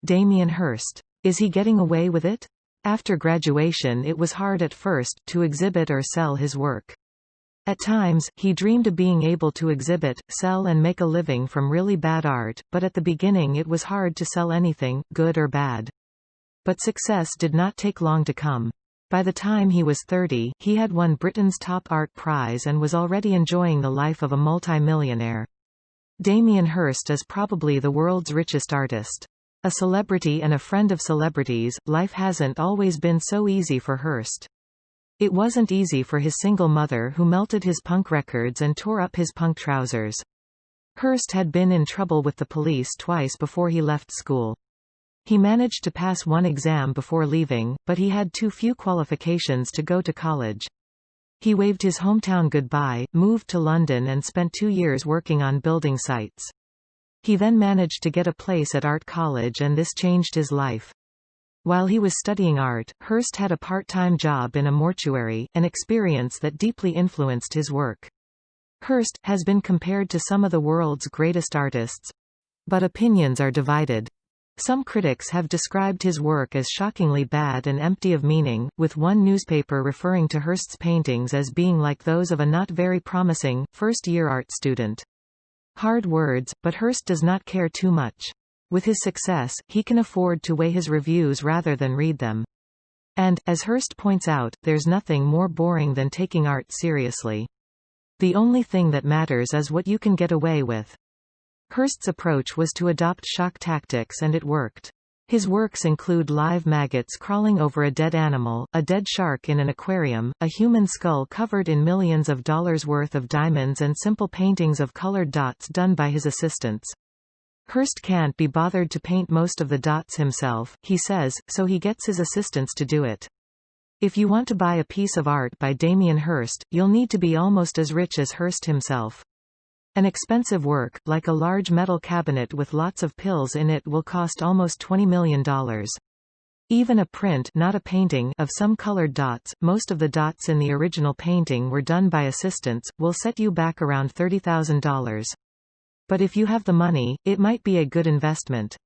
Damien Hirst. Is he getting away with it? After graduation it was hard at first, to exhibit or sell his work. At times, he dreamed of being able to exhibit, sell and make a living from really bad art, but at the beginning it was hard to sell anything, good or bad. But success did not take long to come. By the time he was 30, he had won Britain's top art prize and was already enjoying the life of a multi-millionaire. Damien Hirst is probably the world's richest artist. A celebrity and a friend of celebrities, life hasn't always been so easy for Hirst. It wasn't easy for his single mother who melted his punk records and tore up his punk trousers. Hirst had been in trouble with the police twice before he left school. He managed to pass one exam before leaving, but he had too few qualifications to go to college. He waved his hometown goodbye, moved to London and spent 2 years working on building sites. He then managed to get a place at art college and this changed his life. While he was studying art, Hirst had a part-time job in a mortuary, an experience that deeply influenced his work. Hirst has been compared to some of the world's greatest artists, but opinions are divided. Some critics have described his work as shockingly bad and empty of meaning, with one newspaper referring to Hirst's paintings as being like those of a not very promising, first-year art student. Hard words, but Hirst does not care too much. With his success, he can afford to weigh his reviews rather than read them. And, as Hirst points out, there's nothing more boring than taking art seriously. The only thing that matters is what you can get away with. Hirst's approach was to adopt shock tactics and it worked. His works include live maggots crawling over a dead animal, a dead shark in an aquarium, a human skull covered in millions of dollars worth of diamonds and simple paintings of colored dots done by his assistants. Hirst can't be bothered to paint most of the dots himself, he says, so he gets his assistants to do it. If you want to buy a piece of art by Damien Hirst, you'll need to be almost as rich as Hirst himself. An expensive work, like a large metal cabinet with lots of pills in it, will cost almost $20 million. Even a print, not a painting, of some colored dots, most of the dots in the original painting were done by assistants, will set you back around $30,000. But if you have the money, it might be a good investment.